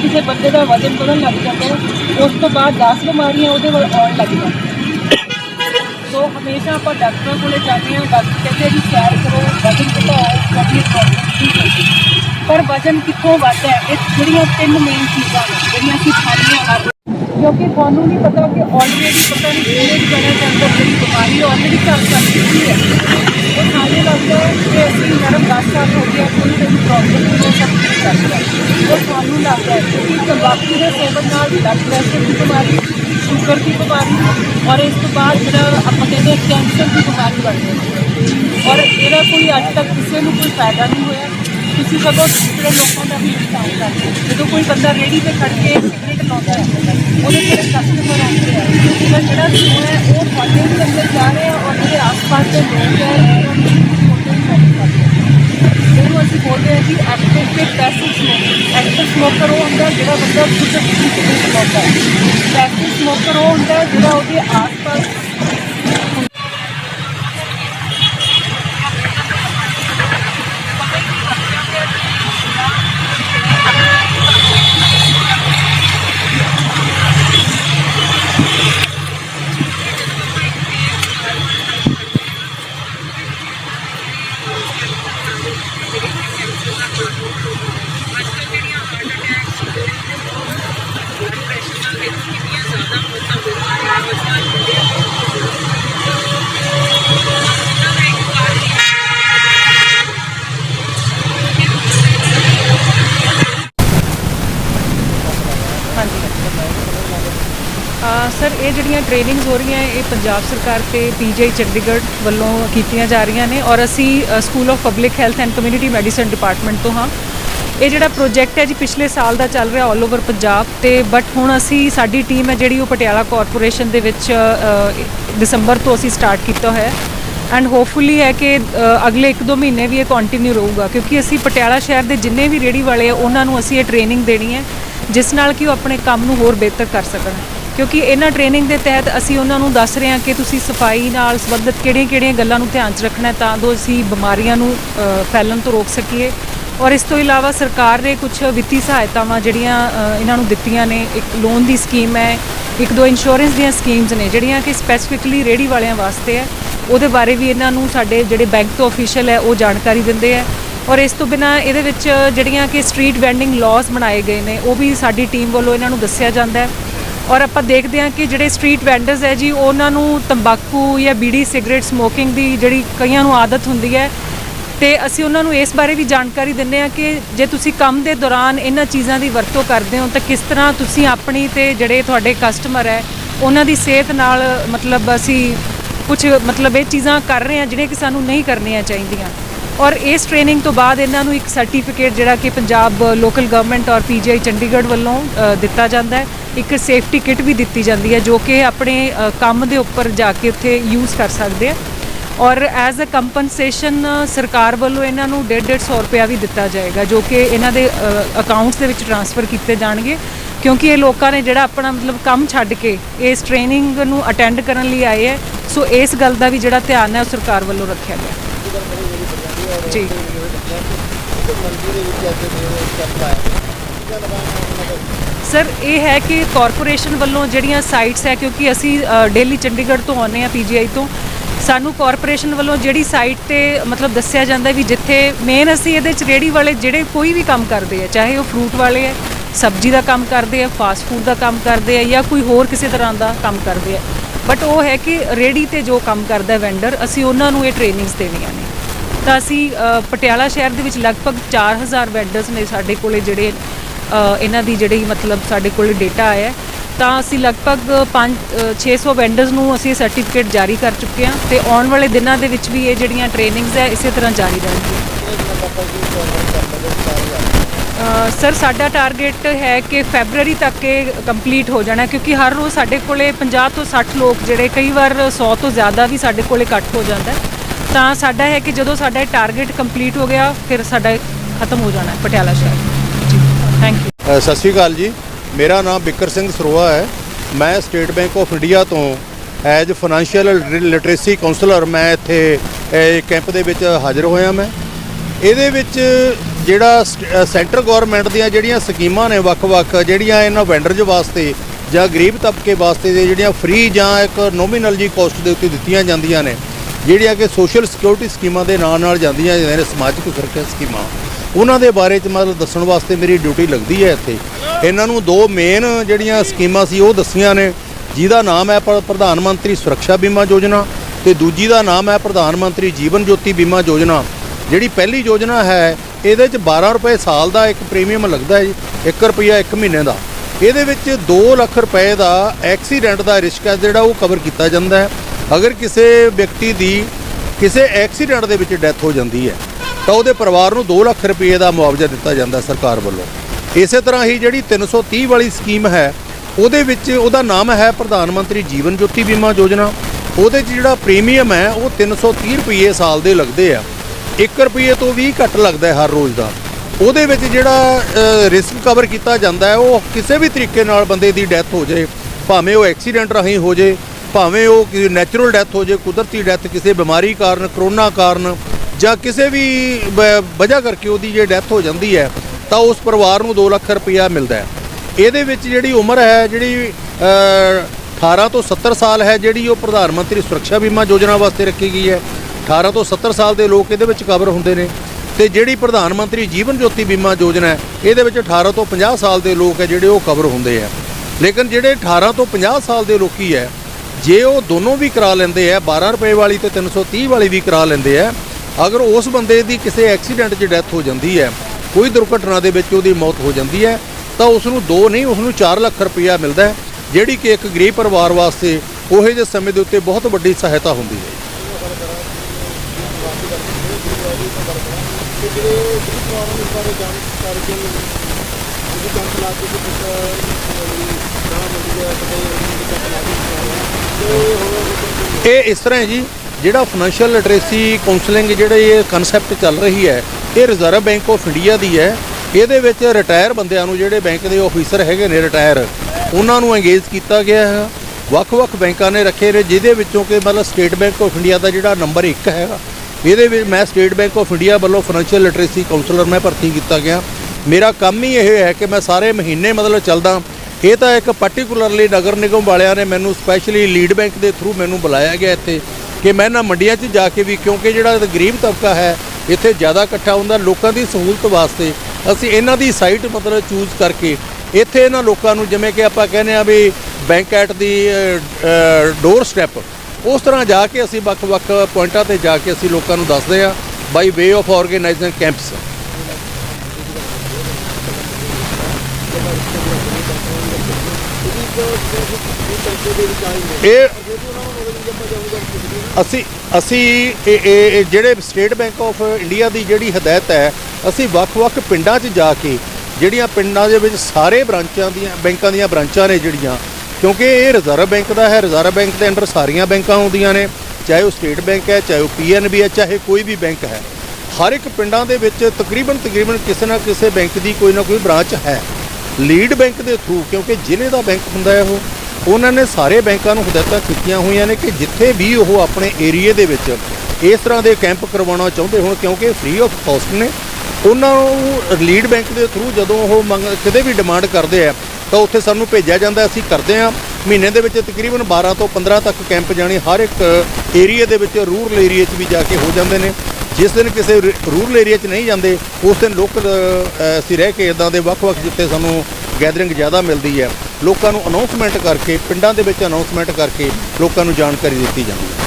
किसी बंदे का वजन बढ़न लग जाता है उस तो बाद 10 बीमारियां वो आउण लग जाती। तो हमेशा आप डॉक्टर को जाते हैं, डॉक्टर कहते हैं कि सैर करो, वजन घटाओ, कभी प्रॉब्लम ठीक होगी। पर वजन कितों वधदा है, ये तीन मेन चीज़ां ने जिहड़ियां असीं खाणियां क्योंकि थानू नहीं पता कि ऑलरेडी पता नहीं कितने जगह के अंदर जी बीमारी ऑलरेडी घर कर चुकी है। तो सानू लगता है कि असीं मैडम 10 साल हो गया कोई भी प्रॉब्लम नहीं है, सब कुछ करता है। तो सानू लगता है क्योंकि तंबाकू के सेवन नाल ब्लड प्रेशर की बीमारी, शुगर की बीमारी और इस तो बाद जो आप कहते हैं कैंसर की बीमारी बढ़ गई और यदा कोई अज तक किसी को कोई फायदा नहीं होया। तुसीं सगों दूसरे लोगों का भी नुकसान करते जो कोई बंदा रेहड़ी पर खड़ के सिगरेट लाता है वो जोड़े कस्टमर आते हैं उसका जोड़ा धुआं है वो थोड़े भी अंदर जा रहे हैं और जो आस पास के लोग हैं जिन्होंने असीं बोलते हैं कि एक्टिव के पैसिव स्मोकर। एक्टिव स्मोकर वो होंगे जो बंदा खुद सिगरेट लाता है, पैसिव स्मोकर वो होंगे जो उसके आस पास सर ये जिहड़ियां ट्रेनिंग्स हो रही हैं ये पंजाब सरकार ते पीजीआई चंडीगढ़ वालों कीतियां जा रही ने और असी school of public health and community medicine department तो हाँ ये जिहड़ा प्रोजैक्ट है जी पिछले साल का चल रहा ऑल ओवर पंजाब ते बट हुण असी साडी टीम है जिहड़ी पटियाला कॉरपोरेशन दे विच दिसंबर तो असी स्टार्ट किया है एंड होपफुली है कि अगले 1-2 महीने भी ये कंटिन्यू रहूगा क्योंकि असी पटियाला शहर के जिन्ने भी रेहड़ी वाले उन्होंने असी ये ट्रेनिंग देनी है जिस नाल कि वो अपने काम नूं होर बेहतर कर सकन क्योंकि इन्हां ट्रेनिंग के तहत असी उन्होंने दस रहे हैं कि तुसी सफाई नाल संबंधित किहड़ियां गल्लां नूं ध्यान च रखना है तां जो असी बीमारियां नूं फैलन तो रोक सकीए और इस तो इलावा सरकार ने कुछ वित्ती सहायतावां जिहड़ियां इन्हां नूं दित्तियां ने एक लोन की स्कीम है 1-2 इंश्योरेंस दीयां स्कीम्स ने जिहड़ियां कि स्पैसीफिकली रेहड़ी वालियां वास्ते है ਉਹਦੇ बारे भी इन्हां नूं साडे जिहड़े बैंक तो ऑफिशियल है वो जानकारी दिंदे है और इस तो बिना इहदे विच जिहड़ियां कि स्ट्रीट वैंडिंग लॉज बनाए गए ने वो भी साडी टीम वालों इन्हां नूं दस्सिया जांदा है और आपां देखते हैं कि जिहड़े स्ट्रीट वैंडर्स है जी उन्हां नूं तंबाकू या बीड़ी सिगरेट समोकिंग की जिहड़ी कईयां नूं आदत हुंदी है तो असी उन्होंने इस बारे भी जानकारी दिंदे हैं कि जे तुसी काम के दौरान इन्हां चीज़ों की वरतों करते हो तो किस तरह तुसी अपनी ते जिहड़े तुहाडे कस्टमर है उन्हां दी सेहत नाल मतलब असी कुछ मतलब ये चीज़ां कर रहे हैं जिहड़ियां कि सानूं नहीं करनियां चाहीदियां और इस ट्रेनिंग तो बाद इन्हां नूं एक सर्टिफिकेट जिहड़ा कि पंजाब लोकल गवर्नमेंट और पीजीआई चंडीगढ़ वालों दिता जाता है एक सेफ्टी किट भी दी जाती है जो कि अपने काम के उपर जाके उत्थे यूज़ कर सकते हैं और एज अ कंपनसेशन सरकार वालों इन्हां नूं 150-150 रुपया भी दिता जाएगा जो कि इन्हां दे अकाउंट्स दे विच ट्रांसफर किए जाएंगे क्योंकि ये लोगों ने जिहड़ा अपना मतलब काम छड्ड के इस ट्रेनिंग नूं अटेंड करन लई आए है सो इस गल का भी जिहड़ा ध्यान है सरकार वालों रखा गया जी। सर ये है कि कॉरपोरेशन वालों जिहड़ियां साइट्स है क्योंकि असी डेली चंडीगढ़ तो आने पीजीआई तो सानू कॉरपोरेशन वालों जिहड़ी साइट ते मतलब दस्सिया जांदा भी जिथे मेन असी इहदे च रेहड़ी वाले जिहड़े कोई भी काम करते हैं चाहे वो फ्रूट वाले है सब्जी का काम करते हैं फास्ट फूड का काम करते हैं या कोई होर किसी तरह का काम करते हैं बट वो है कि रेहड़ी ते जो काम करता है वेंडर असी उन्होंने ये ट्रेनिंग्स देनियां ने तो असी पटियाला शहर दे विच लगभग 4000 वेंडर्स ने साडे कोले जिहड़े इन्हां दी जिहड़ी मतलब साडे कोले डेटा आया है तो असी लगभग 500-600 वेंडर्स नूं असी सर्टिफिकेट जारी कर चुके हैं तो आने वाले दिनों के विच भी ये जिहड़ियां ट्रेनिंग्स है इस तरह जारी रहेंगी। सर साडा टारगेट है कि फैबररी तक के कंप्लीट हो जाना क्योंकि हर रोज़ साडे कोले 50 तो 60 लोग जिहड़े कई बार 100 तो ज़्यादा भी साडे कोले इकट्ठ हो जाता है तो साडा है कि जदों साडा टारगेट कंप्लीट हो गया फिर साडा खत्म हो जाना है पटियाला शहर जी। Thank you. सत श्री अकाल जी, मेरा नाम बिकर सिंह सरोआ है। मैं स्टेट बैंक ऑफ इंडिया तो एज फाइनैंशियल लिटरेसी काउंसलर मैं इत्थे कैंप दे विच हाज़र होया। मैं ਇਹਦੇ ਵਿੱਚ ਜਿਹੜਾ ਸੈਂਟਰ ਗਵਰਨਮੈਂਟ ਦੀਆਂ ਜਿਹੜੀਆਂ ਸਕੀਮਾਂ ਨੇ ਵੱਖ-ਵੱਖ ਜਿਹੜੀਆਂ ਇਹਨਾਂ ਵੈਂਡਰਜ਼ ਵਾਸਤੇ ਜਾਂ ਗਰੀਬ ਤਬਕੇ ਵਾਸਤੇ ਦੇ ਜਿਹੜੀਆਂ ਫ੍ਰੀ ਜਾਂ ਇੱਕ ਨੋਮੀਨਲ ਜੀ ਕੋਸਟ ਦੇ ਉੱਤੇ ਦਿੱਤੀਆਂ ਜਾਂਦੀਆਂ ਨੇ, ਜਿਹੜੀਆਂ ਕਿ ਸੋਸ਼ਲ ਸਿਕਿਉਰਿਟੀ ਸਕੀਮਾਂ ਦੇ ਨਾਲ ਜਾਂਦੀਆਂ ਨੇ, ਸਮਾਜਿਕ ਸੁਰੱਖਿਆ ਸਕੀਮਾਂ, ਉਹਨਾਂ ਦੇ ਬਾਰੇ 'ਚ ਮਤਲਬ ਦੱਸਣ ਵਾਸਤੇ ਮੇਰੀ ਡਿਊਟੀ ਲੱਗਦੀ ਹੈ ਇੱਥੇ। ਇਹਨਾਂ ਨੂੰ ਦੋ ਮੇਨ ਜਿਹੜੀਆਂ ਸਕੀਮਾਂ ਸੀ ਉਹ ਦੱਸੀਆਂ ਨੇ, ਜਿਹਦਾ ਨਾਮ ਹੈ ਪ੍ਰਧਾਨ ਮੰਤਰੀ ਸੁਰੱਖਿਆ ਬੀਮਾ ਯੋਜਨਾ ਤੇ ਦੂਜੀ ਦਾ ਨਾਮ ਹੈ ਪ੍ਰਧਾਨ ਮੰਤਰੀ ਜੀਵਨ ਜੋਤੀ ਬੀਮਾ ਯੋਜਨਾ। ਜਿਹੜੀ ਪਹਿਲੀ ਯੋਜਨਾ ਹੈ ਇਹਦੇ 'ਚ 12 ਰੁਪਏ ਸਾਲ ਦਾ ਇੱਕ ਪ੍ਰੀਮੀਅਮ ਲੱਗਦਾ ਹੈ ਜੀ, 1 ਰੁਪਿਆ 1 ਮਹੀਨੇ ਦਾ। ਇਹਦੇ ਵਿੱਚ 2 ਲੱਖ ਰੁਪਏ ਦਾ ਐਕਸੀਡੈਂਟ ਦਾ ਰਿਸਕ ਹੈ ਜਿਹੜਾ ਉਹ ਕਵਰ ਕੀਤਾ ਜਾਂਦਾ ਹੈ। ਅਗਰ ਕਿਸੇ ਵਿਅਕਤੀ ਦੀ ਕਿਸੇ ਐਕਸੀਡੈਂਟ ਦੇ ਵਿੱਚ ਡੈਥ ਹੋ ਜਾਂਦੀ ਹੈ ਤਾਂ ਉਹਦੇ ਪਰਿਵਾਰ ਨੂੰ 2 ਲੱਖ ਰੁਪਏ ਦਾ ਮੁਆਵਜ਼ਾ ਦਿੱਤਾ ਜਾਂਦਾ ਸਰਕਾਰ ਵੱਲੋਂ। ਇਸੇ ਤਰ੍ਹਾਂ ਹੀ ਜਿਹੜੀ 330 ਵਾਲੀ ਸਕੀਮ ਹੈ ਉਹਦੇ ਵਿੱਚ ਉਹਦਾ ਨਾਮ ਹੈ ਪ੍ਰਧਾਨ ਮੰਤਰੀ ਜੀਵਨ ਜੋਤੀ ਬੀਮਾ ਯੋਜਨਾ। ਉਹਦੇ 'ਚ ਜਿਹੜਾ ਪ੍ਰੀਮੀਅਮ ਹੈ ਉਹ 330 ਰੁਪਏ ਸਾਲ ਦੇ ਲੱਗਦੇ ਆ, 1 ਰੁਪਏ ਤੋਂ ਵੀ ਘੱਟ ਲੱਗਦਾ ਹੈ ਹਰ ਰੋਜ਼ ਦਾ। ਉਹਦੇ ਵਿੱਚ ਜਿਹੜਾ ਰਿਸਕ ਕਵਰ ਕੀਤਾ ਜਾਂਦਾ ਹੈ ਉਹ ਕਿਸੇ ਵੀ ਤਰੀਕੇ ਨਾਲ ਬੰਦੇ ਦੀ ਡੈਥ ਹੋ ਜਾਏ, ਭਾਵੇਂ ਉਹ ਐਕਸੀਡੈਂਟ ਰਾਹੀਂ ਹੋ ਜਾਏ, ਭਾਵੇਂ ਉਹ ਕਿਸੇ ਨੈਚੁਰਲ ਡੈਥ ਹੋ ਜਾਏ, ਕੁਦਰਤੀ ਡੈਥ ਕਿਸੇ ਬਿਮਾਰੀ ਕਾਰਨ, ਕਰੋਨਾ ਕਾਰਨ ਜਾਂ ਕਿਸੇ ਵੀ ਵਜ੍ਹਾ ਕਰਕੇ ਉਹਦੀ ਜੇ ਡੈਥ ਹੋ ਜਾਂਦੀ ਹੈ ਤਾਂ ਉਸ ਪਰਿਵਾਰ ਨੂੰ 2 ਲੱਖ ਰੁਪਇਆ ਮਿਲਦਾ ਹੈ। ਇਹਦੇ ਵਿੱਚ ਜਿਹੜੀ ਉਮਰ ਹੈ ਜਿਹੜੀ 18 ਤੋਂ 70 ਸਾਲ ਹੈ, ਜਿਹੜੀ ਉਹ ਪ੍ਰਧਾਨ ਮੰਤਰੀ ਸੁਰੱਖਿਆ ਬੀਮਾ ਯੋਜਨਾ ਵਾਸਤੇ ਰੱਖੀ ਗਈ ਹੈ। 18 ਤੋਂ 70 ਸਾਲ ਦੇ ਲੋਕ ਇਹਦੇ ਵਿੱਚ ਕਵਰ ਹੁੰਦੇ ਨੇ। ਤੇ ਜਿਹੜੀ ਪ੍ਰਧਾਨ ਮੰਤਰੀ ਜੀਵਨ ਜੋਤੀ ਬੀਮਾ ਯੋਜਨਾ ਹੈ ਇਹਦੇ ਵਿੱਚ 18 ਤੋਂ 50 ਸਾਲ ਦੇ ਲੋਕ ਹੈ ਜਿਹੜੇ ਉਹ ਕਵਰ ਹੁੰਦੇ ਆ। ਲੇਕਿਨ ਜਿਹੜੇ 18 ਤੋਂ 50 ਸਾਲ ਦੇ ਲੋਕੀ ਹੈ ਜੇ ਉਹ ਦੋਨੋਂ ਵੀ ਕਰਾ ਲੈਂਦੇ ਆ, 12 ਰੁਪਏ ਵਾਲੀ ਤੇ 330 ਵਾਲੀ ਵੀ ਕਰਾ ਲੈਂਦੇ ਆ, ਅਗਰ ਉਸ ਬੰਦੇ ਦੀ ਕਿਸੇ ਐਕਸੀਡੈਂਟ 'ਚ ਡੈਥ ਹੋ ਜਾਂਦੀ ਹੈ, ਕੋਈ ਦੁਰਘਟਨਾ ਦੇ ਵਿੱਚ ਉਹਦੀ ਮੌਤ ਹੋ ਜਾਂਦੀ ਹੈ ਤਾਂ ਉਸ ਨੂੰ 2 ਨਹੀਂ ਉਸ ਨੂੰ 4 ਲੱਖ ਰੁਪਇਆ ਮਿਲਦਾ ਹੈ, ਜਿਹੜੀ ਕਿ ਇੱਕ ਗਰੀਬ ਪਰਿਵਾਰ ਵਾਸਤੇ ਉਹੋ ਜਿਹੇ ਸਮੇਂ ਦੇ ਉੱਤੇ ਬਹੁਤ ਵੱਡੀ ਸਹਾਇਤਾ ਹੁੰਦੀ ਹੈ। ਇਹ ਇਸ ਤਰ੍ਹਾਂ ਹੈ ਜੀ, ਜਿਹੜਾ ਫਾਈਨੈਂਸ਼ੀਅਲ ਲਿਟਰੇਸੀ ਕਾਉਂਸਲਿੰਗ ਜਿਹੜੇ ਇਹ ਕਨਸੈਪਟ ਚੱਲ ਰਹੀ ਹੈ ਇਹ ਰਿਜ਼ਰਵ ਬੈਂਕ ਆਫ ਇੰਡੀਆ ਦੀ ਹੈ। ਇਹਦੇ ਵਿੱਚ ਰਿਟਾਇਰ ਬੰਦਿਆਂ ਨੂੰ ਜਿਹੜੇ ਬੈਂਕ ਦੇ ਆਫੀਸਰ ਹੈਗੇ ਨੇ ਰਿਟਾਇਰ, ਉਹਨਾਂ ਨੂੰ ਇੰਗੇਜ ਕੀਤਾ ਗਿਆ ਹੈ। ਵੱਖ-ਵੱਖ ਬੈਂਕਾਂ ਨੇ ਰੱਖੇ ਨੇ, ਜਿਹਦੇ ਵਿੱਚੋਂ ਕਿ ਮਤਲਬ ਸਟੇਟ ਬੈਂਕ ਆਫ ਇੰਡੀਆ ਦਾ ਜਿਹੜਾ ਨੰਬਰ 1 ਹੈਗਾ, ਇਹਦੇ ਵਿੱਚ ਮੈਂ ਸਟੇਟ ਬੈਂਕ ਆਫ ਇੰਡੀਆ ਵੱਲੋਂ ਫਾਈਨੈਂਸ਼ੀਅਲ ਲਿਟਰੇਸੀ ਕਾਉਂਸਲਰ ਮੈਂ ਭਰਤੀ ਕੀਤਾ ਗਿਆ। ਮੇਰਾ ਕੰਮ ਹੀ ਇਹ ਹੈ ਕਿ ਮੈਂ ਸਾਰੇ ਮਹੀਨੇ ਮਤਲਬ ਚੱਲਦਾ। ਇਹ ਤਾਂ ਇੱਕ ਪਾਰਟੀਕੂਲਰਲੀ ਨਗਰ ਨਿਗਮ ਵਾਲਿਆਂ ਨੇ ਮੈਨੂੰ ਸਪੈਸ਼ਲੀ ਲੀਡ ਬੈਂਕ ਦੇ ਥਰੂ ਮੈਨੂੰ ਬੁਲਾਇਆ ਗਿਆ ਇੱਥੇ ਕਿ ਮੈਂ ਇਹਨਾਂ ਮੰਡੀਆਂ 'ਚ ਜਾ ਕੇ ਵੀ, ਕਿਉਂਕਿ ਜਿਹੜਾ ਗਰੀਬ ਤਬਕਾ ਹੈ ਇੱਥੇ ਜ਼ਿਆਦਾ ਇਕੱਠਾ ਹੁੰਦਾ, ਲੋਕਾਂ ਦੀ ਸਹੂਲਤ ਵਾਸਤੇ ਅਸੀਂ ਇਹਨਾਂ ਦੀ ਸਾਈਟ ਮਤਲਬ ਚੂਜ਼ ਕਰਕੇ ਇੱਥੇ ਇਹਨਾਂ ਲੋਕਾਂ ਨੂੰ, ਜਿਵੇਂ ਕਿ ਆਪਾਂ ਕਹਿੰਦੇ ਆ ਵੀ bank at the doorstep, ਉਸ ਤਰ੍ਹਾਂ ਜਾ ਕੇ ਅਸੀਂ ਵੱਖ-ਵੱਖ ਪੁਆਇੰਟਾਂ ਤੇ ਜਾ ਕੇ ਅਸੀਂ ਲੋਕਾਂ ਨੂੰ ਦੱਸਦੇ ਹਾਂ ਬਾਈ ਵੇ ਆਫ ਆਰਗੇਨਾਈਜ਼ਿੰਗ ਕੈਂਪਸ। ਇਹ ਅਸੀਂ ਜਿਹੜੇ ਸਟੇਟ ਬੈਂਕ ਆਫ ਇੰਡੀਆ ਦੀ ਜਿਹੜੀ ਹਦਾਇਤ ਹੈ, ਅਸੀਂ ਵੱਖ-ਵੱਖ ਪਿੰਡਾਂ 'ਚ ਜਾ ਕੇ, ਜਿਹੜੀਆਂ ਪਿੰਡਾਂ ਦੇ ਵਿੱਚ ਸਾਰੇ ਬ੍ਰਾਂਚਾਂ ਦੀਆਂ ਬੈਂਕਾਂ ਦੀਆਂ ਬ੍ਰਾਂਚਾਂ ਨੇ ਜਿਹੜੀਆਂ, ਕਿਉਂਕਿ ਇਹ ਰਿਜ਼ਰਵ ਬੈਂਕ ਦਾ ਹੈ, ਰਿਜ਼ਰਵ ਬੈਂਕ ਦੇ ਅੰਡਰ ਸਾਰੀਆਂ ਬੈਂਕਾਂ ਆਉਂਦੀਆਂ ਨੇ, ਚਾਹੇ ਉਹ ਸਟੇਟ ਬੈਂਕ ਹੈ, ਚਾਹੇ ਉਹ PNB ਹੈ, ਚਾਹੇ ਕੋਈ ਵੀ ਬੈਂਕ ਹੈ। ਹਰ ਇੱਕ ਪਿੰਡਾਂ ਦੇ ਵਿੱਚ ਤਕਰੀਬਨ ਕਿਸੇ ਨਾ ਕਿਸੇ ਬੈਂਕ ਦੀ ਕੋਈ ਨਾ ਕੋਈ ਬ੍ਰਾਂਚ ਹੈ। ਲੀਡ ਬੈਂਕ ਦੇ ਥਰੂ, ਕਿਉਂਕਿ ਜ਼ਿਲ੍ਹੇ ਦਾ ਬੈਂਕ ਹੁੰਦਾ ਹੈ ਉਹਨਾਂ ਨੇ ਸਾਰੇ ਬੈਂਕਾਂ ਨੂੰ ਹਦਾਇਤਾਂ ਕੀਤੀਆਂ ਹੋਈਆਂ ਨੇ ਕਿ ਜਿੱਥੇ ਵੀ ਉਹ ਆਪਣੇ ਏਰੀਏ ਦੇ ਵਿੱਚ ਇਸ ਤਰ੍ਹਾਂ ਦੇ ਕੈਂਪ ਕਰਵਾਉਣਾ ਚਾਹੁੰਦੇ ਹੋਣ, ਕਿਉਂਕਿ ਫ੍ਰੀ ਆਫ ਕਾਸਟ ਨੇ, ਉਹਨਾਂ ਨੂੰ ਲੀਡ ਬੈਂਕ ਦੇ ਥਰੂ ਜਦੋਂ ਉਹ ਕਿਤੇ ਵੀ ਡਿਮਾਂਡ ਕਰਦੇ ਆ ਤਾਂ ਉੱਥੇ ਸਾਨੂੰ ਭੇਜਿਆ ਜਾਂਦਾ, ਅਸੀਂ ਕਰਦੇ ਹਾਂ। ਮਹੀਨੇ ਦੇ ਵਿੱਚ ਤਕਰੀਬਨ 12 ਤੋਂ 15 ਤੱਕ ਕੈਂਪ ਜਾਣੀ ਹਰ ਇੱਕ ਏਰੀਏ ਦੇ ਵਿੱਚ, ਰੂਰਲ ਏਰੀਏ 'ਚ ਵੀ ਜਾ ਕੇ ਹੋ ਜਾਂਦੇ ਨੇ। ਜਿਸ ਦਿਨ ਕਿਸੇ ਰੂਰਲ ਏਰੀਆ 'ਚ ਨਹੀਂ ਜਾਂਦੇ ਉਸ ਦਿਨ ਲੋਕਲ ਅਸੀਂ ਰਹਿ ਕੇ ਇੱਦਾਂ ਦੇ ਵੱਖ-ਵੱਖ ਜਿੱਥੇ ਸਾਨੂੰ ਗੈਦਰਿੰਗ ਜ਼ਿਆਦਾ ਮਿਲਦੀ ਹੈ, ਲੋਕਾਂ ਨੂੰ ਅਨਾਉਂਸਮੈਂਟ ਕਰਕੇ, ਪਿੰਡਾਂ ਦੇ ਵਿੱਚ ਅਨਾਉਂਸਮੈਂਟ ਕਰਕੇ ਲੋਕਾਂ ਨੂੰ ਜਾਣਕਾਰੀ ਦਿੱਤੀ ਜਾਂਦੀ ਹੈ।